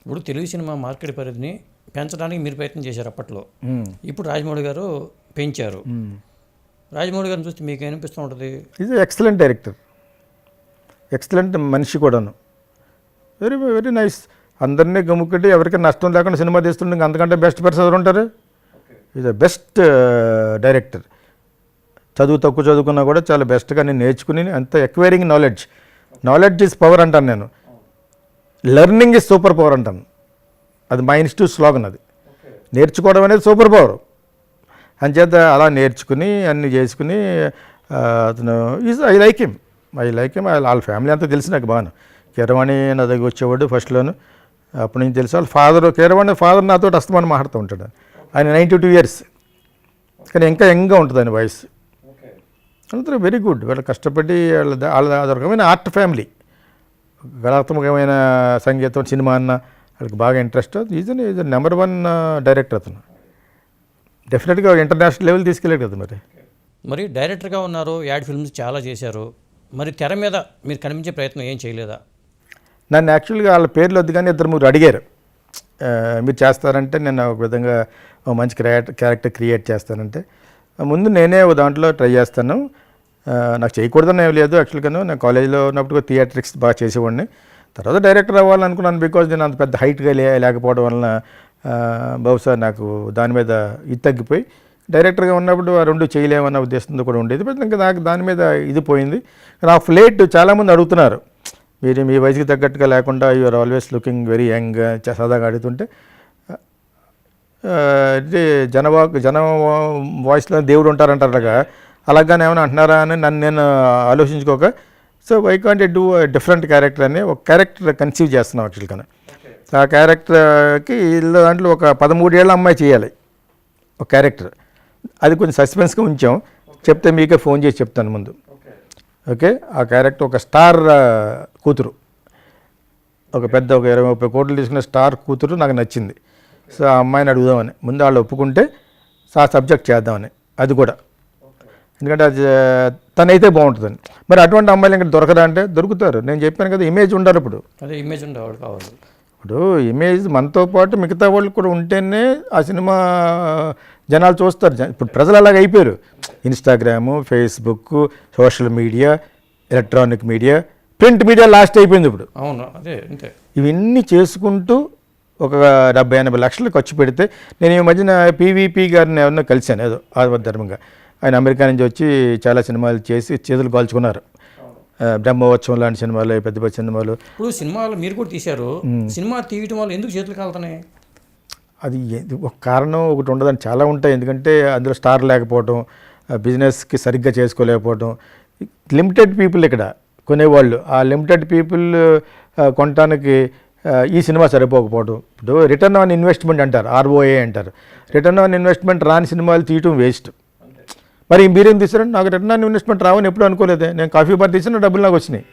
ఇప్పుడు Telugu cinema market పరిధిని పెంచడానికి మీరు ప్రయత్నం చేశారు అప్పట్లో. ఇప్పుడు రాజమౌళి గారు పెంచారు. రాజమౌళి గారిని చూస్తే మీకు ఏమనిపిస్తూ ఉంటుంది? ఈజ్ ఎక్సలెంట్ డైరెక్టర్, ఎక్సలెంట్ మనిషి కూడాను, వెరీ వెరీ నైస్. అందరినీ గమ్ముకుంటే ఎవరికి నష్టం లేకుండా సినిమా తీస్తుండే అంతకంటే బెస్ట్ పర్సన్ ఎవరు ఉంటారు? Is the best director. చదువు తక్కువ చదువుకున్నా కూడా చాలా బెస్ట్గా నేను నేర్చుకుని అంత ఎక్వైరింగ్ నాలెడ్జ్ ఈజ్ పవర్ అంటాను నేను. లెర్నింగ్ ఈజ్ సూపర్ పవర్ అంటాను. అది మా ఇన్స్టిట్యూట్ స్లోగన్. అది నేర్చుకోవడం అనేది సూపర్ పవర్. అంచేత అలా నేర్చుకుని అన్నీ చేసుకుని అతను ఐ లైక్ హిమ్ వాళ్ళ ఫ్యామిలీ అంతా తెలిసి నాకు బాగా. కీరవాణి నా దగ్గర వచ్చేవాడు ఫస్ట్లోను, అప్పటి నుంచి తెలిసి వాళ్ళ కీరవాణి ఫాదర్ నాతో అస్తమానం మాట్లాడుతూ ఉంటాడు. ఆయన 92 years, కానీ ఇంకా యంగ్గా ఉంటుంది ఆయన వాయిస్. అందరూ వెరీ గుడ్. వాళ్ళు కష్టపడి వాళ్ళ రకమైన ఆర్ట్ ఫ్యామిలీ, కళాత్మకమైన సంగీతం, సినిమా అన్న వాళ్ళకి బాగా ఇంట్రెస్ట్. ఈజ్ నెంబర్ 1 డైరెక్టర్ అతను. డెఫినెట్గా ఇంటర్నేషనల్ లెవెల్ తీసుకెళ్ళాడు కదా. మరి డైరెక్టర్గా ఉన్నారు, యాడ్ ఫిల్మ్స్ చాలా చేశారు, మరి తెర మీద మీరు కనిపించే ప్రయత్నం ఏం చేయలేదా? నన్ను యాక్చువల్గా వాళ్ళ పేర్లు వద్దు కానీ 2-3 అడిగారు, మీరు చేస్తారంటే నేను ఒక విధంగా మంచి క్యారెక్టర్ క్రియేట్ చేస్తానంటే ముందు నేనే దాంట్లో ట్రై చేస్తాను. నాకు చేయకూడదని ఏం లేదు. యాక్చువల్గాను నేను కాలేజీలో ఉన్నప్పుడు థియేట్రిక్స్ బాగా చేసేవాడిని. తర్వాత డైరెక్టర్ అవ్వాలనుకున్నాను. బికాజ్ నేను అంత పెద్ద హైట్గా లేకపోవడం వలన బహుశా నాకు దాని మీద ఇది తగ్గిపోయి డైరెక్టర్గా ఉన్నప్పుడు ఆ 2 చేయలేమన్న ఉద్దేశంతో కూడా ఉండేది. బట్ ఇంకా నాకు దాని మీద ఇది పోయింది. నా ఫ్లేట్ చాలామంది అడుగుతున్నారు, మీరు మీ వయసుకి తగ్గట్టుగా లేకుండా you are always looking very young సదాగా అడుగుతుంటే, జన వాయిస్లో దేవుడు ఉంటారంటారుగా, అలాగానే ఏమైనా అంటున్నారా అని నన్ను నేను ఆలోచించుకోక, so why can't do different character అని ఒక క్యారెక్టర్ కన్సీవ్ చేస్తున్నాం యాక్చువల్గా. ఆ క్యారెక్టర్కి దాంట్లో ఒక 13 ఏళ్ళ అమ్మాయి చేయాలి ఒక క్యారెక్టర్. అది కొంచెం సస్పెన్స్గా ఉంచాం, చెప్తే మీకే ఫోన్ చేసి చెప్తాను ముందు. ఓకే, ఆ క్యారెక్టర్ ఒక స్టార్ కూతురు, ఒక పెద్ద ఒక 20-30 కోట్లు తీసుకున్న స్టార్ కూతురు నాకు నచ్చింది. సో ఆ అమ్మాయిని అడుగుదామని, ముందు వాళ్ళు ఒప్పుకుంటే ఆ సబ్జెక్ట్ చేద్దామని. అది కూడా ఎందుకంటే అది తనైతే బాగుంటుందని. మరి అటువంటి అమ్మాయిలు ఇంకా దొరకదా అంటే దొరుకుతారు. నేను చెప్పాను కదా, ఇమేజ్ ఉండాలి. ఇప్పుడు అదే ఇమేజ్ ఉండేవాడు కావాలి. ఇప్పుడు ఇమేజ్ మనతో పాటు మిగతా వాళ్ళు కూడా ఉంటేనే ఆ సినిమా జనాలు చూస్తారు. ఇప్పుడు ప్రజలు అలాగ అయిపోయారు. Instagram, Facebook, social media, electronic media, print media last అయిపోయింది ఇప్పుడు. అవును, అదే అంతే. ఇవన్నీ చేసుకుంటూ ఒక 70-80 లక్షలు ఖర్చు పెడితే, నేను ఈ మధ్యన పీవీపీ గారిని ఎవరినో కలిశాను, ఏదో ఆధ్వర్యంగా. ఆయన అమెరికా నుంచి వచ్చి చాలా సినిమాలు చేసి చేతులు కాల్చుకున్నారు. బ్రహ్మోత్సవం లాంటి సినిమాలు, పెద్ద పెద్ద సినిమాలు. ఇప్పుడు సినిమాలు మీరు కూడా తీశారు, సినిమా తీయటం వల్ల ఎందుకు చేతులు కాలుతున్నాయి? అది ఒక కారణం ఒకటి ఉండదని చాలా ఉంటాయి. ఎందుకంటే అందులో స్టార్ లేకపోవడం, బిజినెస్కి సరిగ్గా చేసుకోలేకపోవడం, లిమిటెడ్ పీపుల్ ఇక్కడ కొనేవాళ్ళు. ఆ లిమిటెడ్ పీపుల్ కొనటానికి ఈ సినిమా సరిపోకపోవడం. ఇప్పుడు రిటర్న్ ఆన్ ఇన్వెస్ట్మెంట్ అంటారు, ROI అంటారు. రిటర్న్ ఆన్ ఇన్వెస్ట్మెంట్ రాని సినిమాలు తీయటం వేస్ట్. మరి మీరేం తీసారంటే, నాకు రిటర్న్ ఆన్ ఇన్వెస్ట్మెంట్ రావని ఎప్పుడు అనుకోలేదే. నేను కాఫీ బార్ తీసిన డబ్బులు నాకు వచ్చినాయి.